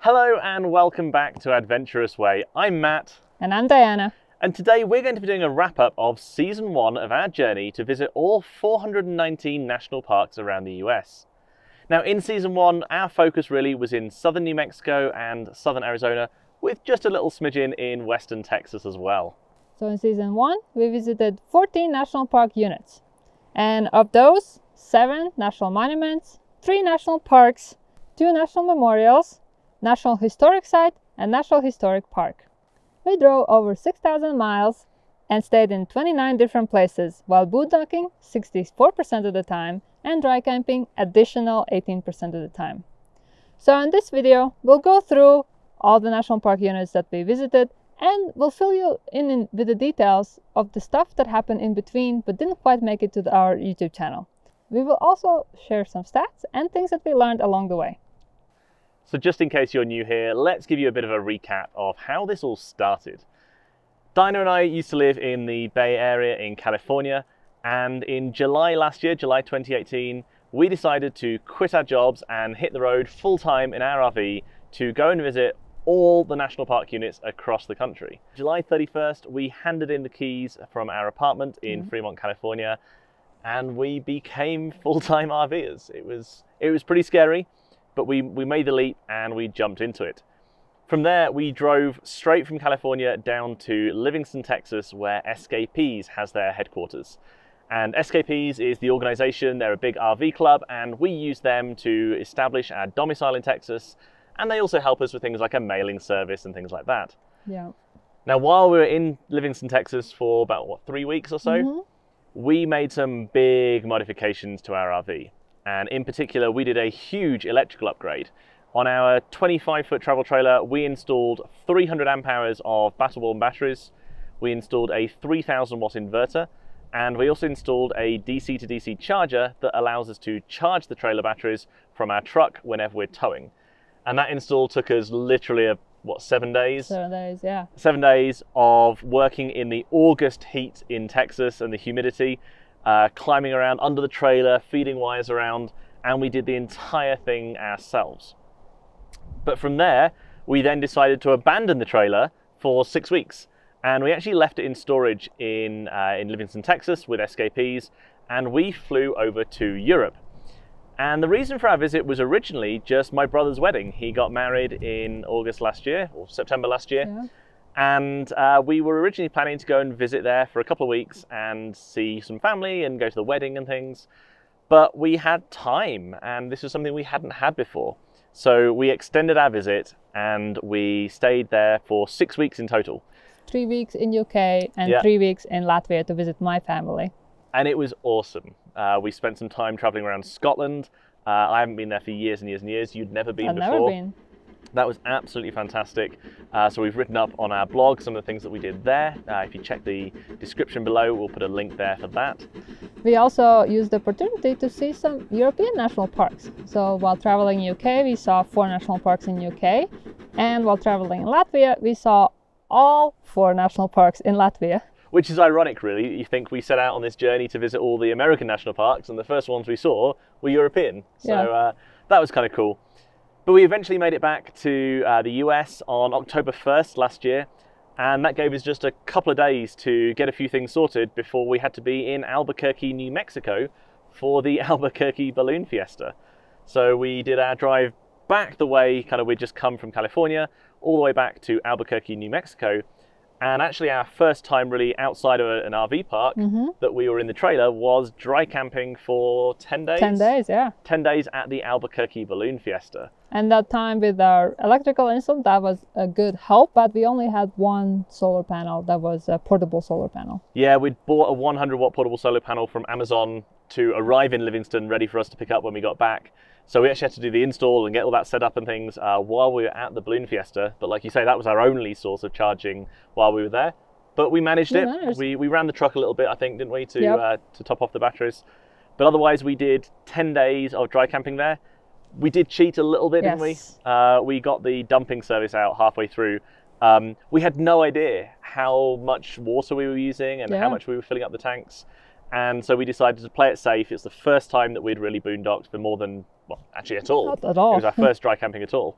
Hello and welcome back to Adventurous Way. I'm Matt. And I'm Diana. And today we're going to be doing a wrap-up of Season 1 of our journey to visit all 419 national parks around the US. Now in Season 1, our focus really was in southern New Mexico and southern Arizona, with just a little smidgen in western Texas as well. So in Season 1, we visited 14 national park units. And of those, 7 national monuments, 3 national parks, 2 national memorials, National Historic Site, and National Historic Park. We drove over 6,000 miles and stayed in 29 different places, while boondocking 64% of the time and dry camping additional 18% of the time. So in this video, we'll go through all the national park units that we visited, and we'll fill you in with the details of the stuff that happened in between but didn't quite make it to our YouTube channel. We will also share some stats and things that we learned along the way. So just in case you're new here, let's give you a bit of a recap of how this all started. Dinah and I used to live in the Bay Area in California, and in July last year, July 2018, we decided to quit our jobs and hit the road full-time in our RV to go and visit all the national park units across the country. July 31st, we handed in the keys from our apartment in Fremont, California, and we became full-time RVers. It was pretty scary, but we made the leap and we jumped into it. From there, we drove straight from California down to Livingston, Texas, where Xscapers has their headquarters. And Xscapers is the organization, they're a big RV club, and we use them to establish our domicile in Texas, and they also help us with things like a mailing service and things like that. Yeah. Now, while we were in Livingston, Texas for about, 3 weeks or so, we made some big modifications to our RV. And in particular, we did a huge electrical upgrade. On our 25-foot travel trailer, we installed 300 amp hours of battle-borne batteries. We installed a 3,000 watt inverter, and we also installed a DC to DC charger that allows us to charge the trailer batteries from our truck whenever we're towing. And that install took us literally, 7 days? 7 days, yeah. 7 days of working in the August heat in Texas and the humidity. Climbing around under the trailer, feeding wires around, and we did the entire thing ourselves. But from there, we then decided to abandon the trailer for 6 weeks, and we actually left it in storage in Livingston, Texas with Xscapers, and we flew over to Europe. And the reason for our visit was originally just my brother's wedding. He got married in August last year, or September last year. Yeah. And we were originally planning to go and visit there for a couple of weeks and see some family and go to the wedding and things. But we had time, and this was something we hadn't had before. So we extended our visit and we stayed there for 6 weeks in total. 3 weeks in UK and 3 weeks in Latvia to visit my family. And it was awesome. We spent some time traveling around Scotland. I haven't been there for years and years and years. You'd never been before. Never been. That was absolutely fantastic. So we've written up on our blog some of the things that we did there. If you check the description below, we'll put a link there for that. We also used the opportunity to see some European national parks. So while traveling in UK, we saw 4 national parks in UK. And while traveling in Latvia, we saw all 4 national parks in Latvia. Which is ironic, really. You think we set out on this journey to visit all the American national parks, and the first ones we saw were European. So that was kind of cool. But we eventually made it back to the US on October 1st last year, and that gave us just a couple of days to get a few things sorted before we had to be in Albuquerque, New Mexico for the Albuquerque Balloon Fiesta. So we did our drive back the way we'd just come from California, all the way back to Albuquerque, New Mexico. And actually our first time really outside of an RV park that we were in the trailer was dry camping for 10 days. 10 days, yeah. 10 days at the Albuquerque Balloon Fiesta. And that time with our electrical install, that was a good help, but we only had 1 solar panel that was a portable solar panel. Yeah, we'd bought a 100 watt portable solar panel from Amazon to arrive in Livingston ready for us to pick up when we got back. So we actually had to do the install and get all that set up and things while we were at the Balloon Fiesta. But like you say, that was our only source of charging while we were there. But we managed it. We ran the truck a little bit, I think, didn't we, to top off the batteries. But otherwise, we did 10 days of dry camping there. We did cheat a little bit, didn't we? We got the dumping service out halfway through. We had no idea how much water we were using and how much we were filling up the tanks. And so we decided to play it safe. It's the first time that we'd really boondocked for more than, well, actually at all. Not at all. It was our first dry camping at all.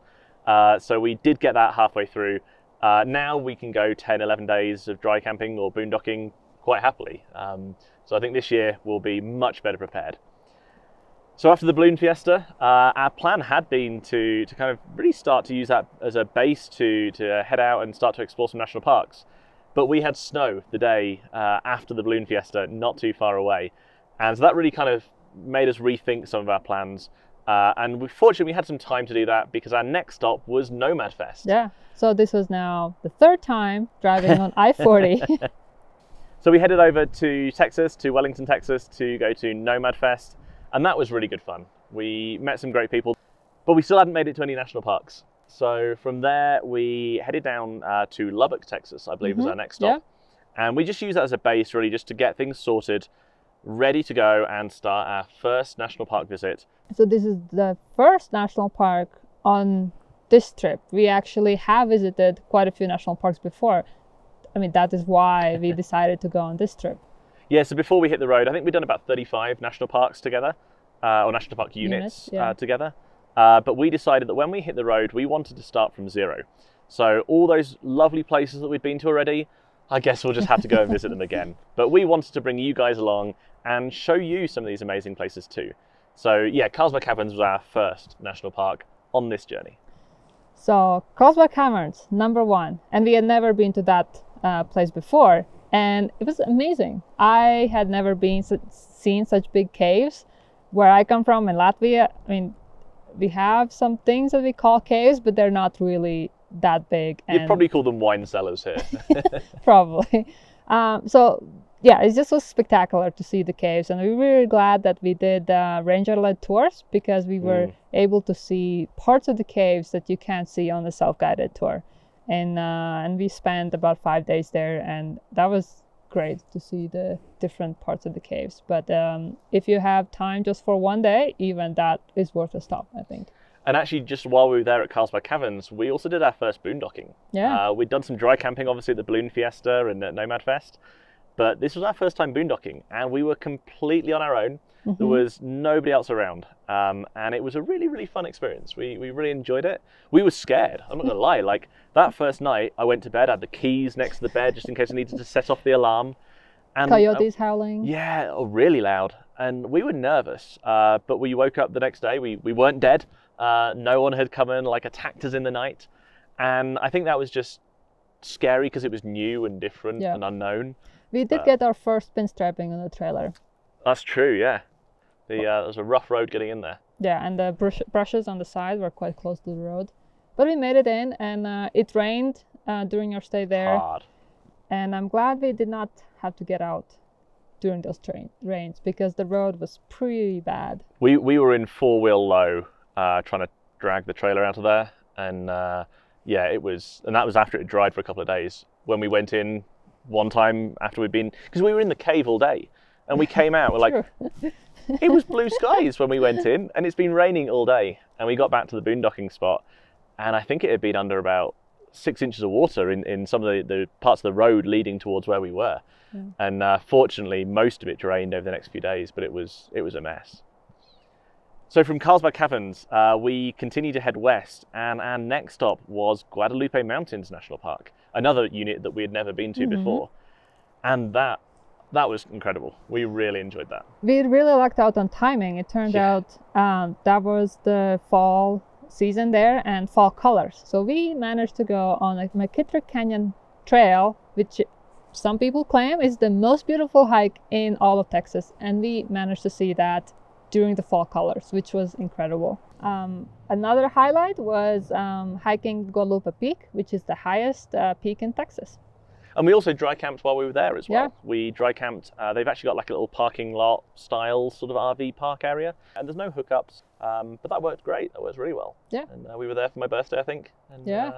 So we did get that halfway through. Now we can go 10, 11 days of dry camping or boondocking quite happily. So I think this year we'll be much better prepared. So after the balloon fiesta, our plan had been to kind of really start to use that as a base to head out and start to explore some national parks. But we had snow the day after the balloon fiesta, not too far away. And so that really kind of made us rethink some of our plans. And fortunately, we had some time to do that because our next stop was Nomad Fest. Yeah, so this was now the third time driving on I-40. So we headed over to Texas, to Wellington, Texas, to go to Nomad Fest. And that was really good fun. We met some great people, but we still hadn't made it to any national parks. So from there, we headed down to Lubbock, Texas, I believe was our next stop. Yeah. And we just used that as a base, really, just to get things sorted, ready to go and start our first national park visit. So this is the first national park on this trip. We actually have visited quite a few national parks before. I mean, that is why we decided to go on this trip. Yeah, so before we hit the road, I think we've done about 35 national parks together, or national park units together. But we decided that when we hit the road, we wanted to start from zero. So all those lovely places that we'd been to already, I guess we'll just have to go and visit them again. But we wanted to bring you guys along and show you some of these amazing places too. So yeah, Carlsbad Caverns was our first national park on this journey. So Carlsbad Caverns, #1. And we had never been to that place before. And it was amazing. I had never seen such big caves. Where I come from in Latvia, I mean, we have some things that we call caves, but they're not really that big. You'd probably call them wine cellars here. Probably. So yeah, it just was spectacular to see the caves. And we were really glad that we did ranger-led tours because we were able to see parts of the caves that you can't see on the self-guided tour. And we spent about 5 days there, and that was great to see the different parts of the caves. But if you have time just for one day, even that is worth a stop, I think. And actually, just while we were there at Carlsbad Caverns, we also did our first boondocking. Yeah. We'd done some dry camping, obviously, at the Balloon Fiesta and at Nomad Fest. But this was our first time boondocking, and we were completely on our own. There was nobody else around, and it was a really, really fun experience. We really enjoyed it. We were scared, I'm not gonna lie. Like, that first night, I went to bed, I had the keys next to the bed just in case I needed to set off the alarm. And coyotes howling. Yeah, really loud. And we were nervous, but we woke up the next day, we weren't dead. No one had come and like attacked us in the night. And I think that was just scary because it was new and different and unknown. We did get our first pinstriping on the trailer. That's true, yeah. There was a rough road getting in there. Yeah, and the brushes on the side were quite close to the road. But we made it in, and it rained during our stay there. Hard. And I'm glad we did not have to get out during those rains because the road was pretty bad. We were in four-wheel low trying to drag the trailer out of there. And yeah, it was, and that was after it dried for a couple of days. When we went in one time after we'd been, because we were in the cave all day. And we came out, we're like, it was blue skies when we went in, and it's been raining all day. And we got back to the boondocking spot, and I think it had been under about 6 inches of water in some of the parts of the road leading towards where we were. Yeah. And fortunately, most of it drained over the next few days, but it was a mess. So from Carlsbad Caverns, we continued to head west, and our next stop was Guadalupe Mountains National Park, another unit that we had never been to before. And that was incredible. We really enjoyed that. We really lucked out on timing. It turned out that was the fall season there and fall colors. So we managed to go on a McKittrick Canyon Trail, which some people claim is the most beautiful hike in all of Texas. And we managed to see that during the fall colors, which was incredible. Another highlight was hiking Guadalupe Peak, which is the highest peak in Texas. And we also dry camped while we were there as well. Yeah. We dry camped, they've actually got like a little parking lot style sort of RV park area. And there's no hookups, but that worked great. That worked really well. Yeah. And we were there for my birthday, I think. And,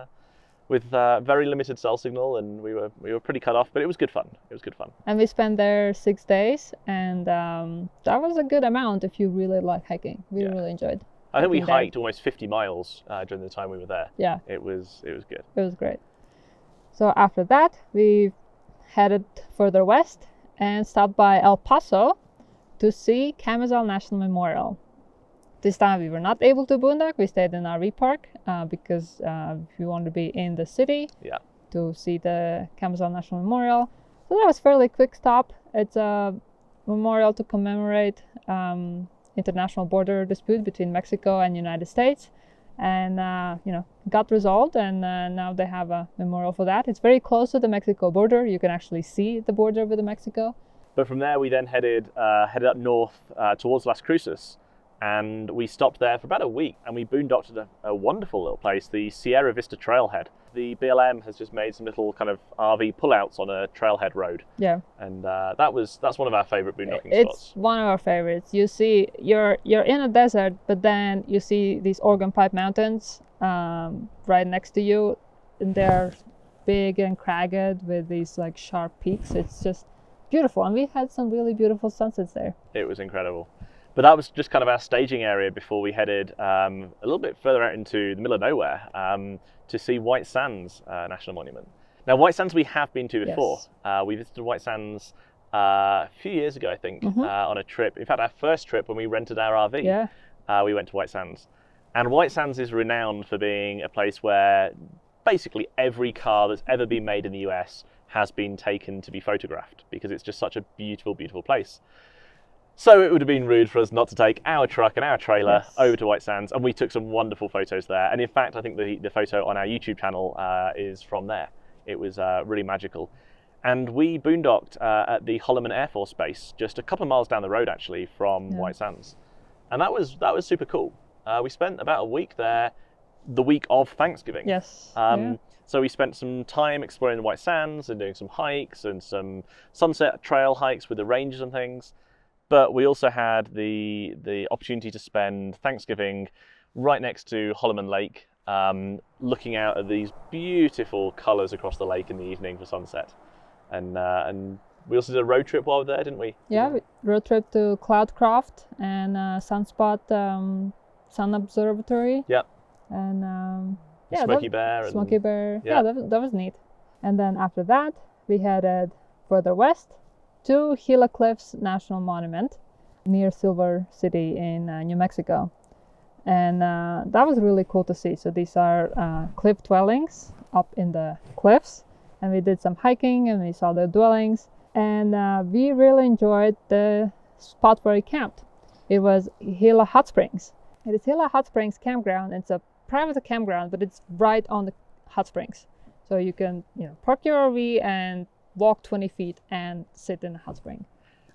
with very limited cell signal, and we were pretty cut off, but it was good fun. It was good fun. And we spent there 6 days, and that was a good amount if you really like hiking. We really enjoyed. I think we hiked almost 50 miles during the time we were there. Yeah. It was good. It was great. So after that, we headed further west and stopped by El Paso to see Chamizal National Memorial. This time we were not able to boondock. We stayed in RV park because we wanted to be in the city to see the Chamizal National Memorial. So that was a fairly quick stop. It's a memorial to commemorate international border dispute between Mexico and United States. And, got resolved, and now they have a memorial for that. It's very close to the Mexico border. You can actually see the border with Mexico. But from there, we then headed up north towards Las Cruces, and we stopped there for about a week, and we boondocked at a wonderful little place, the Sierra Vista Trailhead. The BLM has just made some little kind of RV pullouts on a trailhead road. Yeah. And that's one of our favorite boondocking spots. It's one of our favorites. You see, you're in a desert, but then you see these Organ Pipe Mountains right next to you, and they're big and cragged with these like sharp peaks. It's just beautiful, and we had some really beautiful sunsets there. It was incredible. But that was just kind of our staging area before we headed a little bit further out into the middle of nowhere to see White Sands National Monument. Now, White Sands we have been to before. Yes. We visited White Sands a few years ago, I think, on a trip. In fact, our first trip when we rented our RV, we went to White Sands. And White Sands is renowned for being a place where basically every car that's ever been made in the US has been taken to be photographed, because it's just such a beautiful, beautiful place. So it would have been rude for us not to take our truck and our trailer over to White Sands, and we took some wonderful photos there. And in fact, I think the photo on our YouTube channel is from there. It was really magical. And we boondocked at the Hohokam Air Force Base, just a couple of miles down the road actually from White Sands. And that was super cool. We spent about a week there, the week of Thanksgiving. Yes. So we spent some time exploring the White Sands and doing some hikes and some sunset trail hikes with the rangers and things. But we also had the opportunity to spend Thanksgiving right next to Hohokam Lake, looking out at these beautiful colours across the lake in the evening for sunset. And we also did a road trip while we were there, didn't we? Yeah, road trip to Cloudcroft and Sunspot Sun Observatory. Yep. And Smoky Bear. Smoky Bear. Yeah, that was neat. And then after that, we headed further west to Gila Cliffs National Monument near Silver City in New Mexico. And that was really cool to see. So these are cliff dwellings up in the cliffs, and we did some hiking and we saw the dwellings, and we really enjoyed the spot where we camped. It was Gila Hot Springs. It is Gila Hot Springs campground. It's a private campground, but it's right on the hot springs. So you can park your RV and walk 20 feet and sit in a hot spring.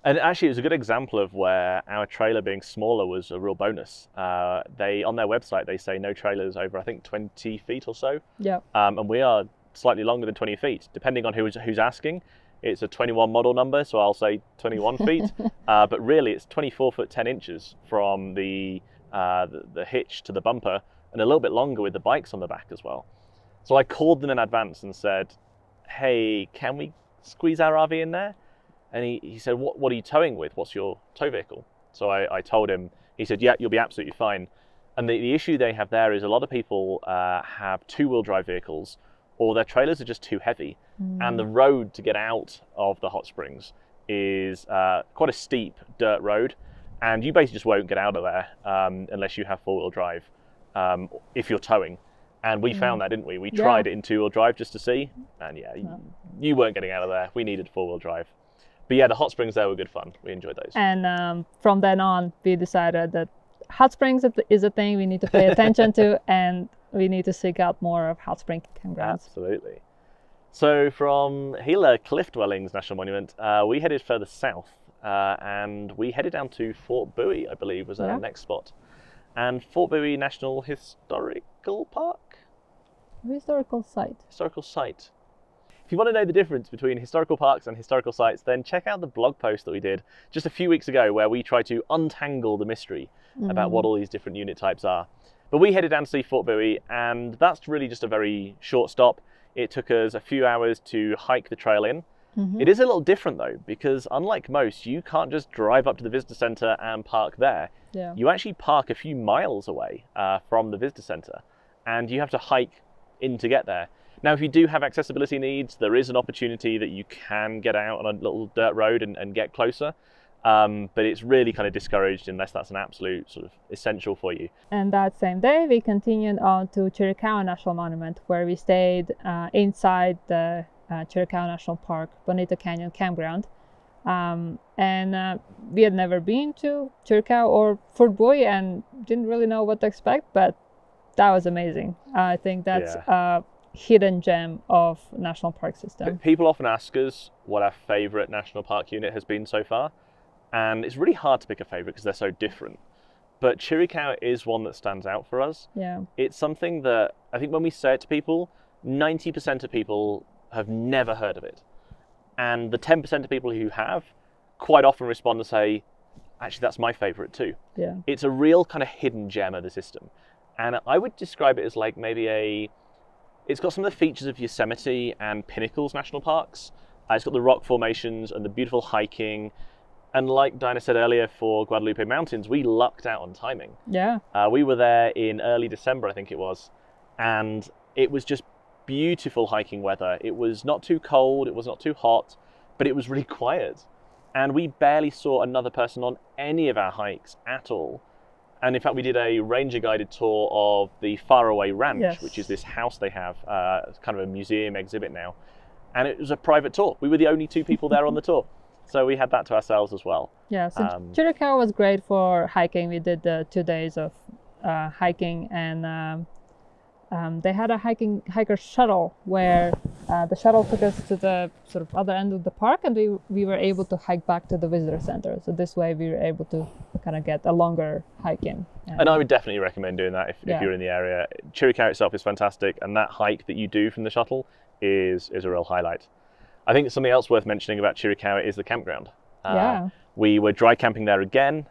And actually, it was a good example of where our trailer being smaller was a real bonus. On their website, they say no trailers over, I think, 20 feet or so. Yeah. And we are slightly longer than 20 feet, depending on who's asking. It's a 21 model number, so I'll say 21 feet. But really, it's 24 foot 10 inches from the hitch to the bumper, and a little bit longer with the bikes on the back as well. So I called them in advance and said, hey, can we squeeze our RV in there? And he said, what are you towing with? What's your tow vehicle? So I told him. He said, yeah, you'll be absolutely fine. And the issue they have there is a lot of people have two-wheel drive vehicles, or their trailers are just too heavy. And the road to get out of the hot springs is quite a steep dirt road, and you basically just won't get out of there unless you have four-wheel drive if you're towing. And we found that, didn't we? We tried it in two-wheel drive just to see, and you weren't getting out of there. We needed four-wheel drive. But yeah, the hot springs there were good fun. We enjoyed those. And from then on, we decided that hot springs is a thing we need to pay attention to, and we need to seek out more of hot spring campgrounds. Absolutely. So from Gila Cliff Dwellings National Monument, we headed further south, and we headed down to Fort Bowie, I believe, was our next spot. And Fort Bowie National Historical Park? Historical site. Historical site. If you want to know the difference between historical parks and historical sites, then check out the blog post that we did just a few weeks ago where we tried to untangle the mystery about what all these different unit types are. But we headed down to see Fort Bowie, and that's really just a very short stop. It took us a few hours to hike the trail in. It is a little different though, because unlike most, you can't just drive up to the visitor center and park there. You actually park a few miles away from the visitor center, and you have to hike in to get there. Now, if you do have accessibility needs, there is an opportunity that you can get out on a little dirt road and get closer. but it's really kind of discouraged unless that's an absolute sort of essential for you. And that same day, we continued on to Chiricahua National Monument, where we stayed inside the Chiricahua National Park, Bonito Canyon campground. We had never been to Chiricahua or Fort Bowie and didn't really know what to expect, but that was amazing. I think that's a hidden gem of national park system. People often ask us what our favorite national park unit has been so far, and it's really hard to pick a favorite because they're so different. But Chiricahua is one that stands out for us. Yeah. It's something that I think when we say it to people, 90% of people have never heard of it. And the 10% of people who have quite often respond and say, actually, that's my favorite too. Yeah. It's a real kind of hidden gem of the system. And I would describe it as like maybe it's got some of the features of Yosemite and Pinnacles National Parks. It's got the rock formations and the beautiful hiking. And like Dinah said earlier, for Guadalupe Mountains, we lucked out on timing. Yeah. We were there in early December, I think it was. And it was just beautiful hiking weather. It was not too cold, it was not too hot, but it was really quiet. And we barely saw another person on any of our hikes at all. And in fact, we did a ranger guided tour of the Faraway Ranch, yes, which is this house they have, it's kind of a museum exhibit now. And it was a private tour. We were the only 2 people there on the tour. So we had that to ourselves as well. Yeah, so Chiricahua was great for hiking. We did 2 days of hiking, and they had a hiker shuttle where the shuttle took us to the sort of other end of the park, and we were able to hike back to the visitor center. So this way we were able to kind of get a longer hike in. And I would definitely recommend doing that if you're in the area. Chiricahua itself is fantastic, and that hike that you do from the shuttle is a real highlight. I think something else worth mentioning about Chiricahua is the campground. We were dry camping there again.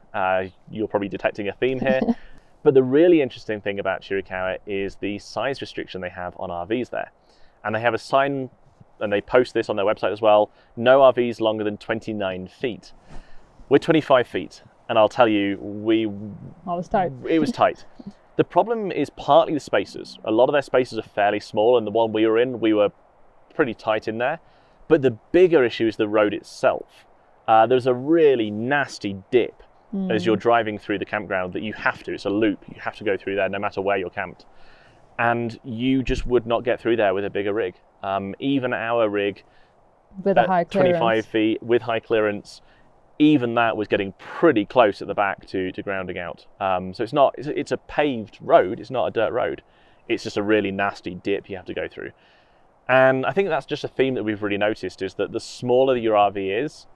You're probably detecting a theme here. But the really interesting thing about Chiricahua is the size restriction they have on RVs there. And they have a sign, and they post this on their website as well, no RVs longer than 29 feet. We're 25 feet, and I'll tell you, it was tight. It was tight. The problem is partly the spaces. A lot of their spaces are fairly small, and the one we were in, we were pretty tight in there. But the bigger issue is the road itself. There's a really nasty dip as you're driving through the campground that you have to. It's a loop. You have to go through there no matter where you're camped. And you just would not get through there with a bigger rig. Even our rig, with a high clearance, 25 feet with high clearance, even that was getting pretty close at the back to grounding out. So it's a paved road. It's not a dirt road. It's just a really nasty dip you have to go through. And I think that's just a theme that we've really noticed, is that the smaller your RV is,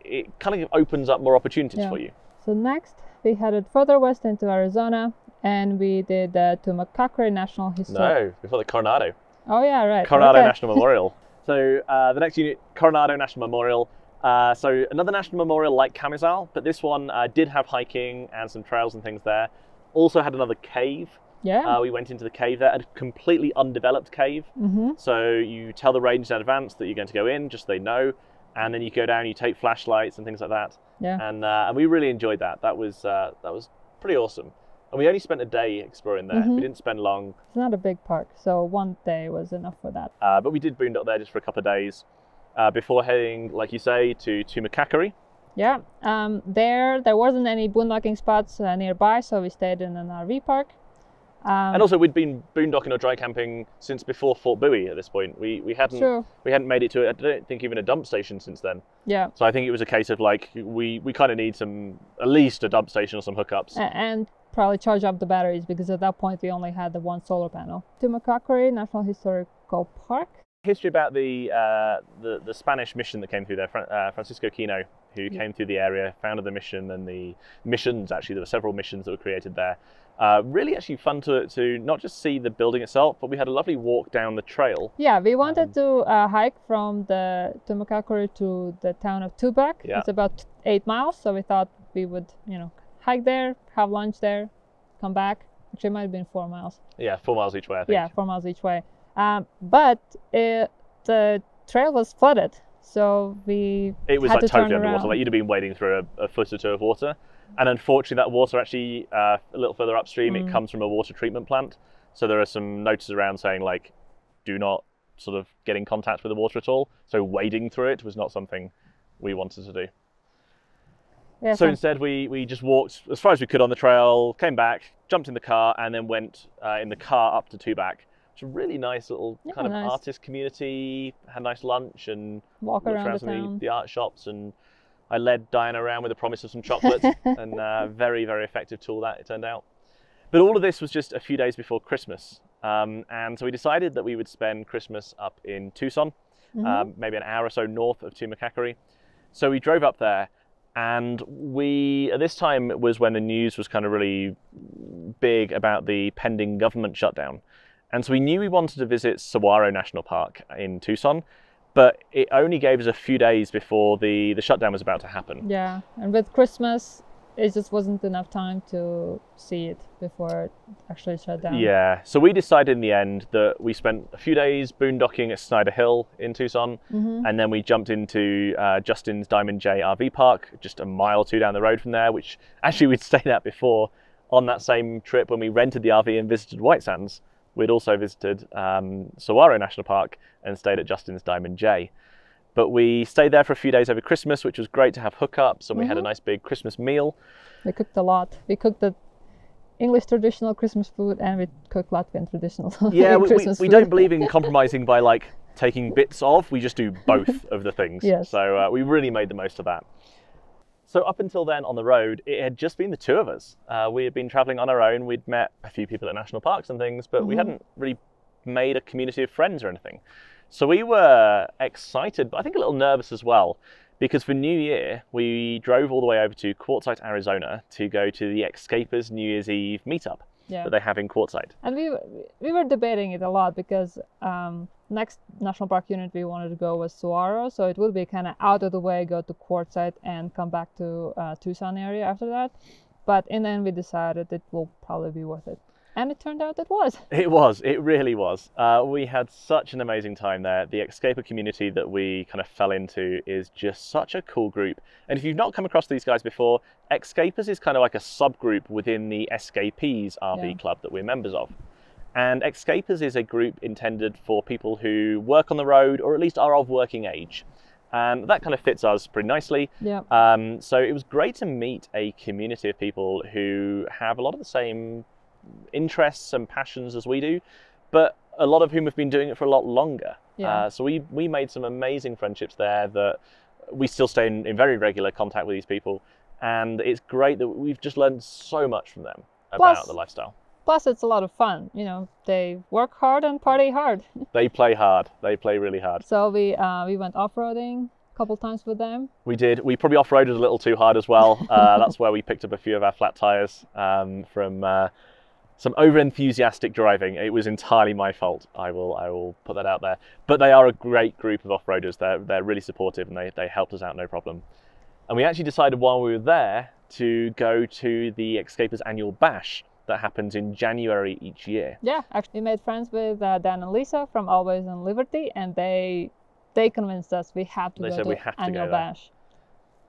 it kind of opens up more opportunities for you. So next, we headed further west into Arizona, and we did the Tumacacori National Historic. No, before the Coronado. Oh yeah, right. Coronado National Memorial. So the next unit, Coronado National Memorial. So another national memorial like Chamizal, but this one did have hiking and some trails and things there. Also had another cave. Yeah. We went into the cave there, a completely undeveloped cave. So you tell the rangers in advance that you're going to go in, just so they know. And then you go down, you take flashlights and things like that. Yeah. And we really enjoyed that. That was pretty awesome. And we only spent a day exploring there. We didn't spend long. It's not a big park, so 1 day was enough for that. But we did boondock there just for a couple of days before heading, like you say, to Tumacacori. Yeah. There wasn't any boondocking spots nearby, so we stayed in an RV park. And also, we'd been boondocking or dry camping since before Fort Bowie at this point. We hadn't made it to, I don't think, even a dump station since then. Yeah. So I think it was a case of like, we kind of need at least a dump station or some hookups. And probably charge up the batteries, because at that point we only had the 1 solar panel. Tumacacori National Historical Park. History about the Spanish mission that came through there, Francisco Kino, who came through the area, founded the mission, and the missions, actually, there were several missions that were created there. Really actually fun to not just see the building itself, but we had a lovely walk down the trail. Yeah, we wanted to hike from the Tumacacori to the town of Tubac. Yeah. It's about 8 miles, so we thought we would, hike there, have lunch there, come back. Actually, it might have been 4 miles. Yeah, 4 miles each way, I think. Yeah, 4 miles each way. But the trail was flooded, so it was like totally underwater. Like you'd have been wading through a foot or 2 of water. And unfortunately, that water actually, a little further upstream, it comes from a water treatment plant. So there are some notices around saying, like, do not sort of get in contact with the water at all. So wading through it was not something we wanted to do. Yeah, So instead we just walked as far as we could on the trail, came back, jumped in the car, and then went in the car up to Tubac. It's a really nice little kind of artist community, had a nice lunch and walk around some of the art shops, and I led Diana around with the promise of some chocolate, and very, very effective tool that it turned out. But all of this was just a few days before Christmas. And so we decided that we would spend Christmas up in Tucson, maybe an hour or so north of Tumacacori. So we drove up there, and at this time was when the news was kind of really big about the pending government shutdown. And so we knew we wanted to visit Saguaro National Park in Tucson, but it only gave us a few days before the shutdown was about to happen. Yeah, and with Christmas, it just wasn't enough time to see it before it actually shut down. Yeah, so we decided in the end that we spent a few days boondocking at Snyder Hill in Tucson, and then we jumped into Justin's Diamond J RV Park, just a mile or two down the road from there, which actually we'd stayed at before on that same trip when we rented the RV and visited White Sands. We'd also visited Saguaro National Park and stayed at Justin's Diamond J. But we stayed there for a few days over Christmas, which was great to have hookups, and we had a nice big Christmas meal. We cooked a lot. We cooked the English traditional Christmas food, and we cooked Latvian traditional Christmas food. We don't believe in compromising by like taking bits of. We just do both of the things. Yes. So we really made the most of that. So up until then on the road, it had just been the two of us. We had been traveling on our own. We'd met a few people at national parks and things, but we hadn't really made a community of friends or anything. So we were excited, but I think a little nervous as well, because for New Year, we drove all the way over to Quartzsite, Arizona to go to the Xscapers New Year's Eve meetup that they have in Quartzsite. And we were debating it a lot because next national park unit we wanted to go was Saguaro, so it would be kind of out of the way, go to Quartzsite and come back to Tucson area after that. But in the end, we decided it will probably be worth it. And it turned out it was. It really was. We had such an amazing time there. The Xscaper community that we kind of fell into is just such a cool group. And if you've not come across these guys before, Xscapers is kind of like a subgroup within the Escapees RV club that we're members of. And Xscapers is a group intended for people who work on the road, or at least are of working age. And that kind of fits us pretty nicely. Yeah. So it was great to meet a community of people who have a lot of the same interests and passions as we do, but a lot of whom have been doing it for a lot longer. So we made some amazing friendships there that we still stay in very regular contact with these people, and it's great that we've just learned so much from them about the lifestyle. Plus it's a lot of fun, you know, they work hard and party hard. They play hard, they play really hard. So we went off-roading a couple times with them. We did. We probably off-roaded a little too hard as well. That's where we picked up a few of our flat tires from some over-enthusiastic driving. It was entirely my fault. I will put that out there. But they are a great group of off-roaders. They're really supportive, and they helped us out no problem. And we actually decided while we were there to go to the Xscapers annual bash that happens in January each year. Yeah, actually we made friends with Dan and Lisa from Always on Liberty, and they convinced us we have to go to the annual bash.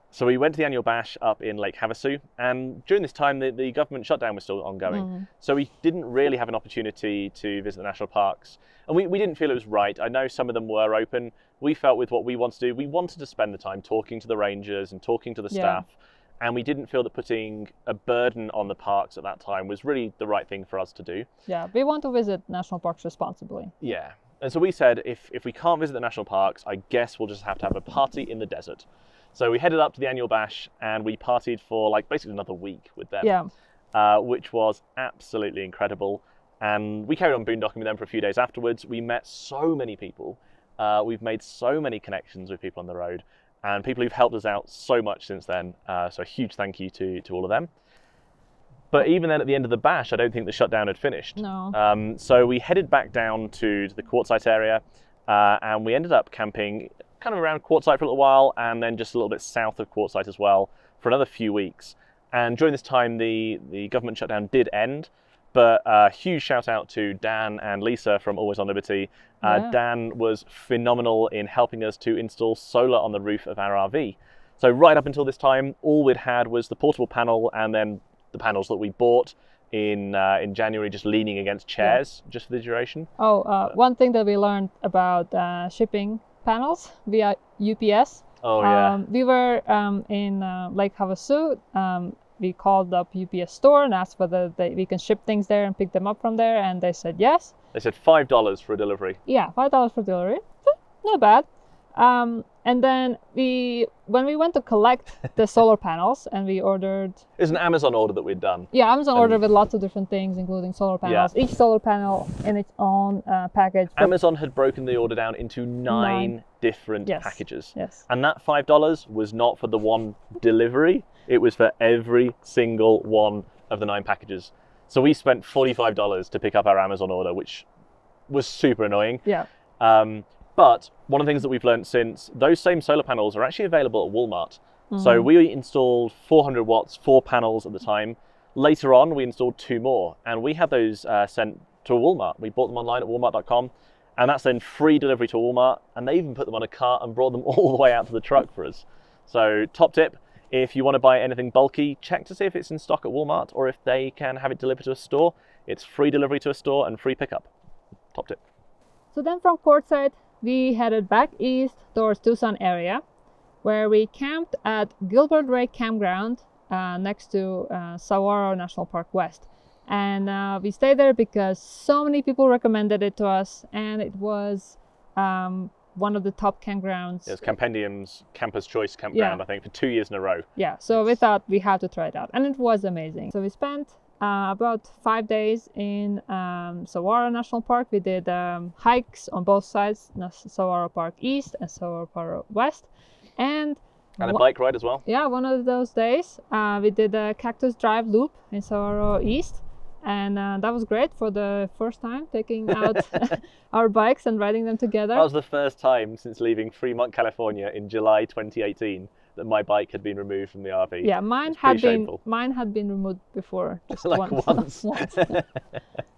So we went to the annual bash up in Lake Havasu, and during this time the government shutdown was still ongoing. So we didn't really have an opportunity to visit the national parks, and we didn't feel it was right. I know some of them were open. We felt with what we wanted to do, we wanted to spend the time talking to the rangers and talking to the staff, and we didn't feel that putting a burden on the parks at that time was really the right thing for us to do. Yeah, we want to visit national parks responsibly. Yeah, and so we said if we can't visit the national parks, I guess we'll just have to have a party in the desert. So we headed up to the annual bash, and we partied for like basically another week with them, which was absolutely incredible. And we carried on boondocking with them for a few days afterwards. We met so many people. We've made so many connections with people on the road, and people who've helped us out so much since then. So a huge thank you to all of them. But even then at the end of the bash, I don't think the shutdown had finished. No. So we headed back down to the Quartzsite area, and we ended up camping kind of around Quartzsite for a little while, and then just a little bit south of Quartzsite as well for another few weeks. And during this time, the government shutdown did end, but a huge shout out to Dan and Lisa from Always on Liberty. Dan was phenomenal in helping us to install solar on the roof of our RV. So right up until this time, all we'd had was the portable panel, and then the panels that we bought in January, just leaning against chairs just for the duration. One thing that we learned about shipping panels via UPS Oh yeah. We were in Lake Havasu. We called up UPS store and asked whether we can ship things there and pick them up from there, and they said yes. They said $5 for a delivery. Yeah, $5 for delivery. Not bad. And then when we went to collect the solar panels, and we ordered... It's an Amazon order that we'd done. Yeah, Amazon order with lots of different things, including solar panels. Yeah. Each solar panel in its own package. Amazon had broken the order down into nine different packages. Yes. And that $5 was not for the one delivery. It was for every single one of the 9 packages. So we spent $45 to pick up our Amazon order, which was super annoying. Yeah. But one of the things that we've learned since, those same solar panels are actually available at Walmart. So we installed 400 watts, 4 panels at the time. Later on, we installed 2 more, and we had those sent to Walmart. We bought them online at walmart.com, and that's then free delivery to Walmart, and they even put them on a cart and brought them all the way out to the truck for us. So top tip, if you want to buy anything bulky, check to see if it's in stock at Walmart or if they can have it delivered to a store. It's free delivery to a store and free pickup. Top tip. So then from Quartzsite, we headed back east towards Tucson area, where we camped at Gilbert Ray Campground next to Saguaro National Park West. And we stayed there because so many people recommended it to us, and it was one of the top campgrounds. It's Campendium's Camper's Choice Campground, I think, for 2 years in a row. Yeah, so we thought we had to try it out, and it was amazing. So we spent about 5 days in Saguaro National Park. We did hikes on both sides, Saguaro Park East and Saguaro Park West. And a bike ride as well. Yeah, one of those days we did a Cactus Drive loop in Saguaro East. And that was great for the first time, taking out our bikes and riding them together. That was the first time since leaving Fremont, California in July 2018 that my bike had been removed from the RV. Yeah, mine had been removed before, just like once.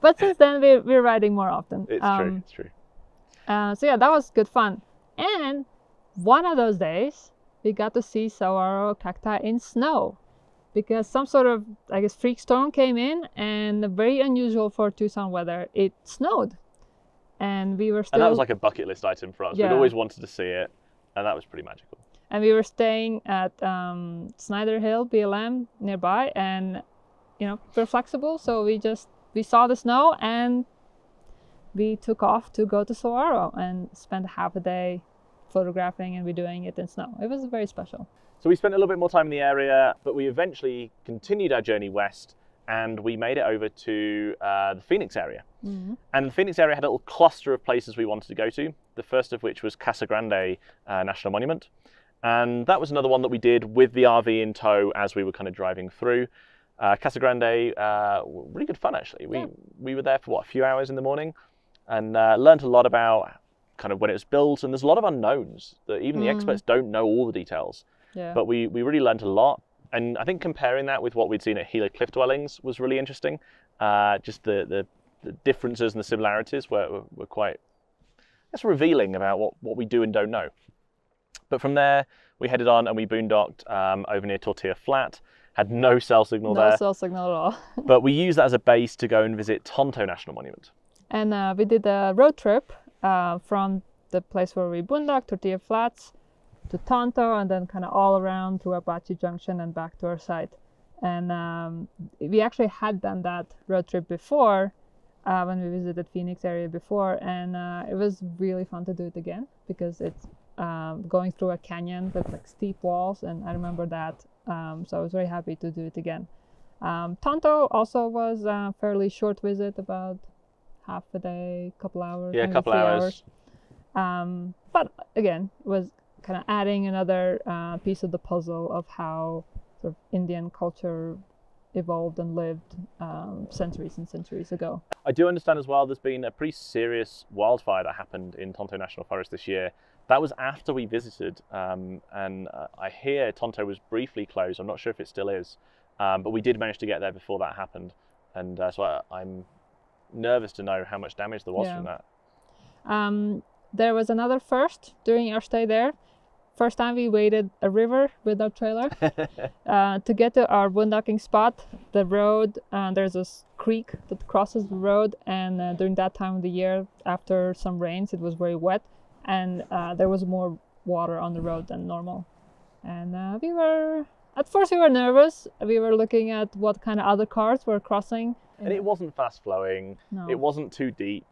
But since then we're riding more often. It's true. So yeah, that was good fun. And one of those days we got to see Saguaro cacti in snow, because some sort of, I guess, freak storm came in, and very unusual for Tucson weather, it snowed. And we were still... And that was like a bucket list item for us. Yeah. We'd always wanted to see it, and that was pretty magical. And we were staying at Snyder Hill, BLM, nearby, and, you know, we're flexible, so we saw the snow, and we took off to go to Saguaro and spend half a day photographing and videoing it in snow. It was very special. So we spent a little bit more time in the area, but we eventually continued our journey west, and we made it over to the Phoenix area. And the Phoenix area had a little cluster of places we wanted to go to, the first of which was Casa Grande National Monument. And that was another one that we did with the RV in tow as we were kind of driving through. Casa Grande, really good fun actually. We were there for a few hours in the morning, and learned a lot about kind of when it was built, and there's a lot of unknowns that even the experts don't know all the details. Yeah. But we really learned a lot, and I think comparing that with what we'd seen at Gila Cliff Dwellings was really interesting. Just the differences and the similarities were quite, that's revealing about what we do and don't know. But from there, we headed on and we boondocked over near Tortilla Flat. Had no cell signal there. No cell signal at all. But we used that as a base to go and visit Tonto National Monument. And we did a road trip from the place where we boondocked, Tortilla Flats, to Tonto, and then kind of all around to Apache Junction and back to our site. And we actually had done that road trip before when we visited Phoenix area before, and it was really fun to do it again because it's going through a canyon with like steep walls, and I remember that, so I was very happy to do it again. Tonto also was a fairly short visit, about half a day, couple hours. Yeah, a couple hours. But again, it was kind of adding another piece of the puzzle of how sort of Indian culture evolved and lived centuries and centuries ago. I do understand as well there's been a pretty serious wildfire that happened in Tonto National Forest this year. That was after we visited, and I hear Tonto was briefly closed. I'm not sure if it still is, but we did manage to get there before that happened, and so I'm nervous to know how much damage there was from that. There was another first during our stay there. First time we waded a river with our trailer to get to our boondocking spot. The road, there's a creek that crosses the road, and during that time of the year, after some rains, it was very wet, and there was more water on the road than normal. And at first we were nervous. We were looking at what kind of other cars were crossing. And it wasn't fast flowing, No. it wasn't too deep,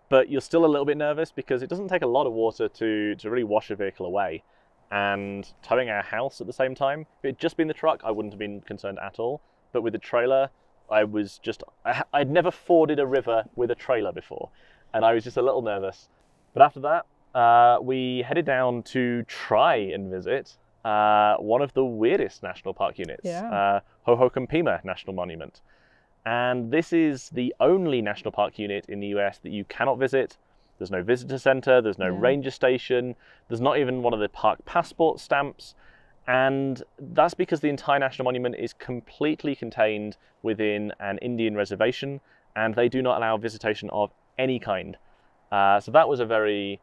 but you're still a little bit nervous because it doesn't take a lot of water to really wash a vehicle away. And towing our house at the same time, if it had just been the truck, I wouldn't have been concerned at all. But with the trailer, I'd never forded a river with a trailer before, and I was just a little nervous. But after that, we headed down to try and visit one of the weirdest national park units, Hohokam Pima National Monument. And this is the only national park unit in the US that you cannot visit. There's no visitor center, there's no ranger station, there's not even one of the park passport stamps. And that's because the entire national monument is completely contained within an Indian reservation, and they do not allow visitation of any kind. So that was a very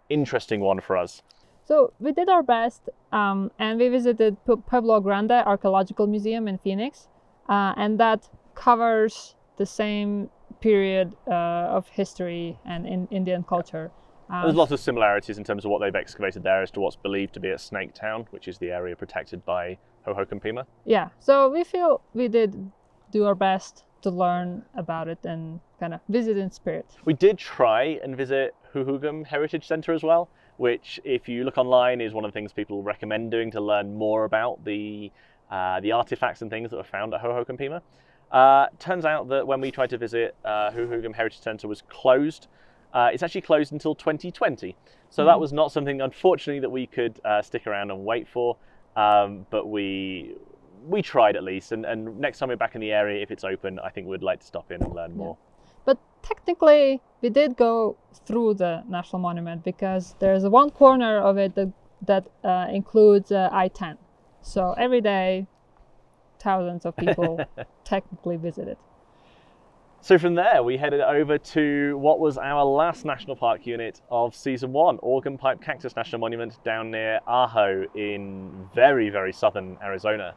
interesting one for us. So we did our best, and we visited Pueblo Grande Archaeological Museum in Phoenix, and that covers the same period of history and in Indian culture. There's lots of similarities in terms of what they've excavated there as to what's believed to be at Snake Town, which is the area protected by Hohokam Pima. Yeah, so we feel we did do our best to learn about it and kind of visit in spirit. We did try and visit Hohokam Heritage Center as well, which, if you look online, is one of the things people recommend doing to learn more about the artifacts and things that were found at Hohokam Pima. Turns out that when we tried to visit Hohokam Heritage Center was closed. It's actually closed until 2020. So that was not something, unfortunately, that we could stick around and wait for. But we tried at least. And next time we're back in the area, if it's open, I think we'd like to stop in and learn more. But technically, we did go through the National Monument because there's one corner of it that includes I-10. So every day, thousands of people technically visit it. So from there, we headed over to what was our last national park unit of season 1, Organ Pipe Cactus National Monument down near Ajo in very, very southern Arizona.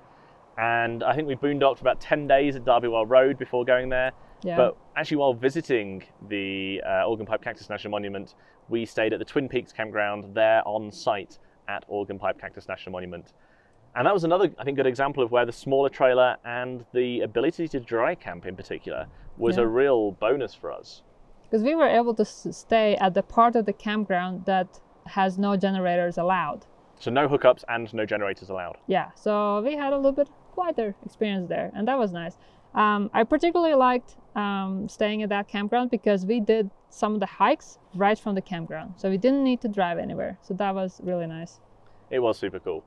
And I think we boondocked for about 10 days at Darby-Well Road before going there. Yeah. But actually, while visiting the Organ Pipe Cactus National Monument, we stayed at the Twin Peaks campground there on site at Organ Pipe Cactus National Monument. And that was another, I think, good example of where the smaller trailer and the ability to dry camp in particular was a real bonus for us. Because we were able to stay at the part of the campground that has no generators allowed. So no hookups and no generators allowed. Yeah, so we had a little bit quieter experience there, and that was nice. I particularly liked staying at that campground because we did some of the hikes right from the campground. So we didn't need to drive anywhere. So that was really nice. It was super cool.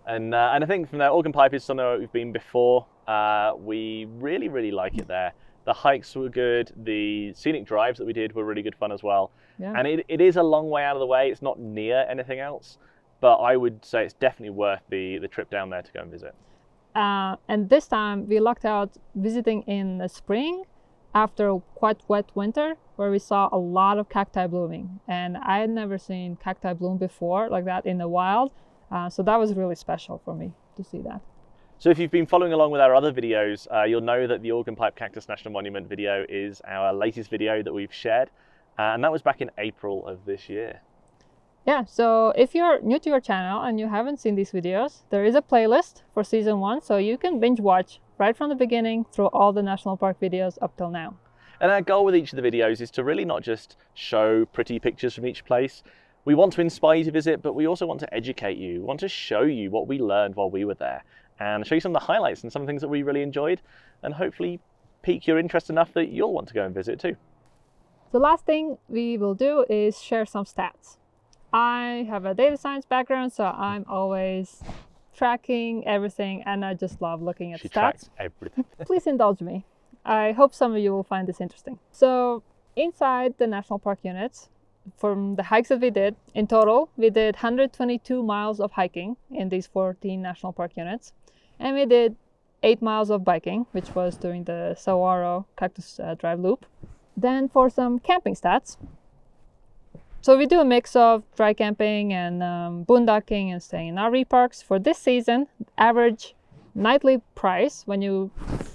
And I think from there, Organ Pipe is somewhere we've been before. We really, really like it there. The hikes were good. The scenic drives that we did were really good fun as well. Yeah. And it is a long way out of the way. It's not near anything else, but I would say it's definitely worth the trip down there to go and visit. And this time we lucked out visiting in the spring after a quite wet winter where we saw a lot of cacti blooming. And I had never seen cacti bloom before like that in the wild. So that was really special for me to see that. So if you've been following along with our other videos, you'll know that the Organ Pipe Cactus National Monument video is our latest video that we've shared. And that was back in April of this year. Yeah, so if you're new to your channel and you haven't seen these videos, there is a playlist for season 1, so you can binge watch right from the beginning through all the national park videos up till now. And our goal with each of the videos is to really not just show pretty pictures from each place. We want to inspire you to visit, but we also want to educate you. We want to show you what we learned while we were there and show you some of the highlights and some things that we really enjoyed and hopefully pique your interest enough that you'll want to go and visit too. The last thing we will do is share some stats. I have a data science background, so I'm always tracking everything and I just love looking at She stats. tracks everything. Please indulge me. I hope some of you will find this interesting. So inside the national park units, from the hikes that we did, in total, we did 122 miles of hiking in these 14 national park units. And we did 8 miles of biking, which was during the Saguaro Cactus Drive Loop. Then for some camping stats. So we do a mix of dry camping and boondocking and staying in RV parks. For this season, average nightly price, when you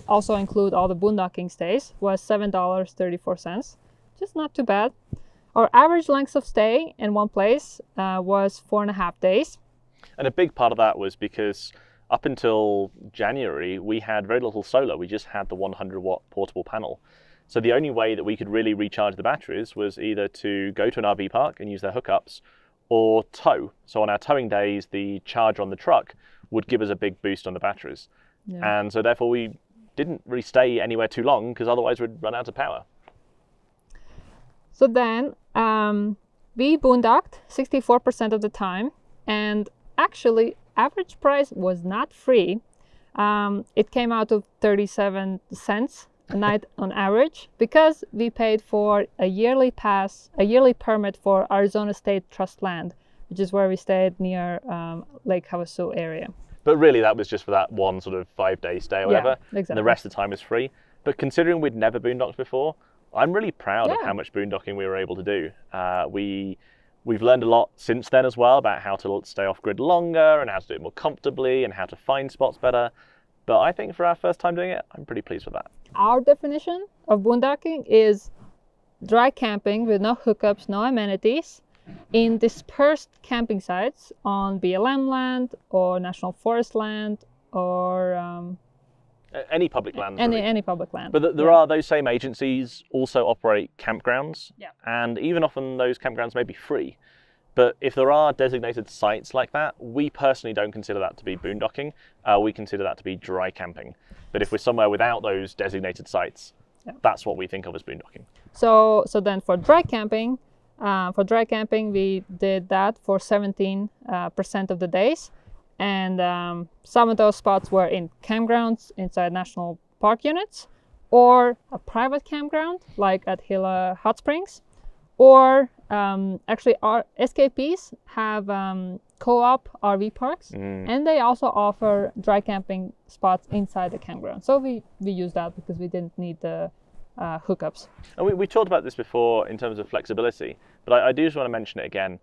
also include all the boondocking stays, was $7.34. Just not too bad. Our average length of stay in one place was 4.5 days. And a big part of that was because up until January, we had very little solar. We just had the 100-watt portable panel. So the only way that we could really recharge the batteries was either to go to an RV park and use their hookups or tow. So on our towing days, the charger on the truck would give us a big boost on the batteries. Yeah. And so therefore we didn't really stay anywhere too long because otherwise we'd run out of power. So then we boondocked 64% of the time, and actually average price was not free. It came out to 37 cents a night on average because we paid for a yearly permit for Arizona State Trust land, which is where we stayed near Lake Havasu area. But really that was just for that one sort of 5-day stay or whatever. Yeah, exactly. And the rest of the time was free. But considering we'd never boondocked before, I'm really proud of how much boondocking we were able to do. We've learned a lot since then as well about how to stay off grid longer and how to do it more comfortably and how to find spots better. But I think for our first time doing it, I'm pretty pleased with that. Our definition of boondocking is dry camping with no hookups, no amenities, in dispersed camping sites on BLM land or national forest land or any public land. Any public land. But there are those same agencies also operate campgrounds, yeah. And even often those campgrounds may be free. But if there are designated sites like that, we personally don't consider that to be boondocking. We consider that to be dry camping. But if we're somewhere without those designated sites, that's what we think of as boondocking. So then for dry camping, we did that for 17% of the days. And some of those spots were in campgrounds inside national park units, or a private campground like at Gila Hot Springs, or actually our Xscapers have co-op RV parks, and they also offer dry camping spots inside the campground. So we used that because we didn't need the hookups. And we talked about this before in terms of flexibility, but I do just want to mention it again.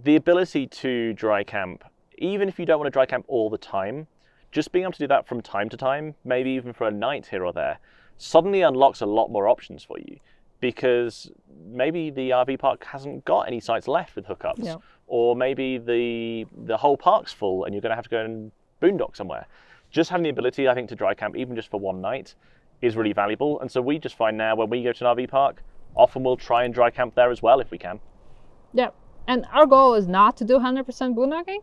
The ability to dry camp, even if you don't want to dry camp all the time, just being able to do that from time to time, maybe even for a night here or there, suddenly unlocks a lot more options for you, because maybe the RV park hasn't got any sites left with hookups, or maybe the whole park's full and you're going to have to go and boondock somewhere. Just having the ability, I think, to dry camp even just for one night is really valuable. And so we just find now when we go to an RV park, often we'll try and dry camp there as well if we can. Yeah, and our goal is not to do 100% boondocking.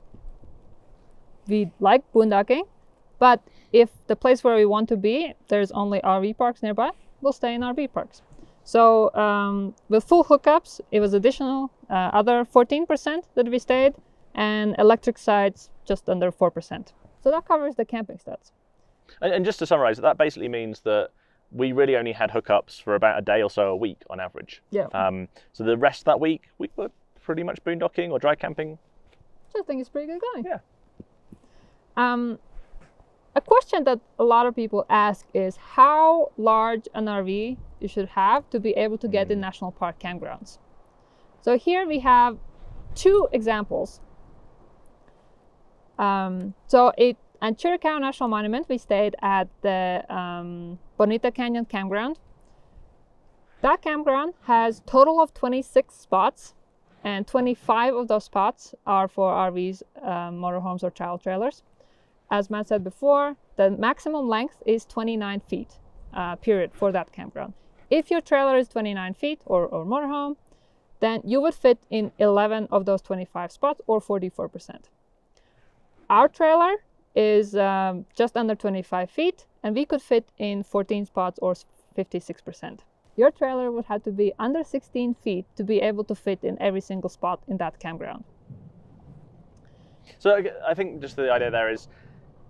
We like boondocking, but if the place where we want to be, there's only RV parks nearby, we'll stay in RV parks. So with full hookups, it was additional other 14% that we stayed, and electric sites just under 4%. So that covers the camping stats. And just to summarize, that basically means that we really only had hookups for about a day or so a week on average. Yeah. So the rest of that week, we were pretty much boondocking or dry camping. So I think it's pretty good going. Yeah. A question that a lot of people ask is how large an RV you should have to be able to get in national park campgrounds. So here we have two examples. At Chiricahua National Monument, we stayed at the Bonita Canyon campground. That campground has a total of 26 spots, and 25 of those spots are for RVs, motorhomes, or child trailers. As Matt said before, the maximum length is 29 feet, period, for that campground. If your trailer is 29 feet or motorhome, then you would fit in 11 of those 25 spots, or 44%. Our trailer is just under 25 feet, and we could fit in 14 spots, or 56%. Your trailer would have to be under 16 feet to be able to fit in every single spot in that campground. So I think just the idea there is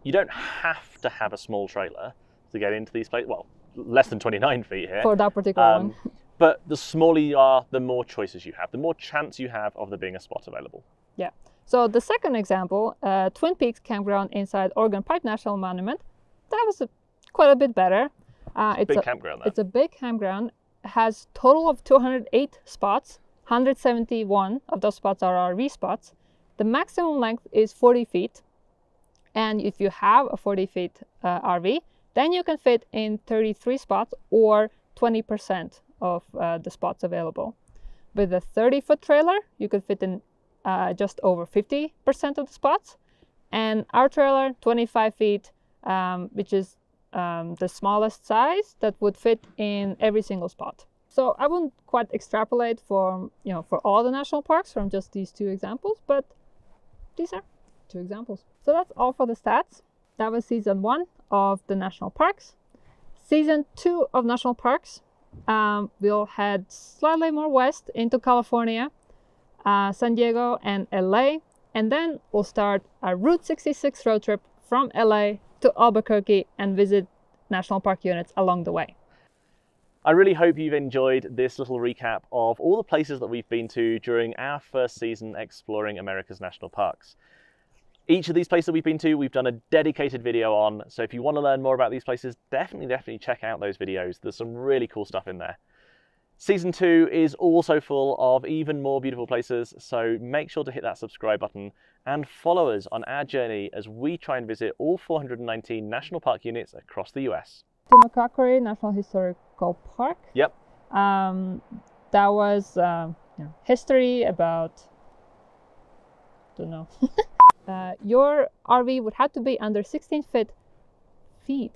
you don't have to have a small trailer to get into these places. Well, less than 29 feet here. For that particular one. But the smaller you are, the more choices you have, the more chance you have of there being a spot available. Yeah. So the second example, Twin Peaks campground inside Oregon Pipe National Monument, that was quite a bit better. It's a big campground, though. It's a big campground. It has a total of 208 spots. 171 of those spots are RV spots. The maximum length is 40 feet. And if you have a 40 feet RV, then you can fit in 33 spots, or 20% of the spots available. With a 30-foot trailer, you could fit in just over 50% of the spots. And our trailer, 25 feet, which is the smallest size that would fit in every single spot. So I wouldn't quite extrapolate for all the national parks from just these two examples, but these are two examples. So that's all for the stats. That was season 1 of the national parks. Season 2 of national parks, we'll head slightly more west into California, San Diego and LA, and then we'll start a Route 66 road trip from LA to Albuquerque and visit national park units along the way. I really hope you've enjoyed this little recap of all the places that we've been to during our first season exploring America's national parks. Each of these places that we've been to, we've done a dedicated video on, so if you want to learn more about these places, definitely check out those videos. There's some really cool stuff in there. Season 2 is also full of even more beautiful places, so make sure to hit that subscribe button and follow us on our journey as we try and visit all 419 national park units across the US. Tumacacori National Historical Park. Yep. That was history about, don't know. Your RV would have to be under 16 feet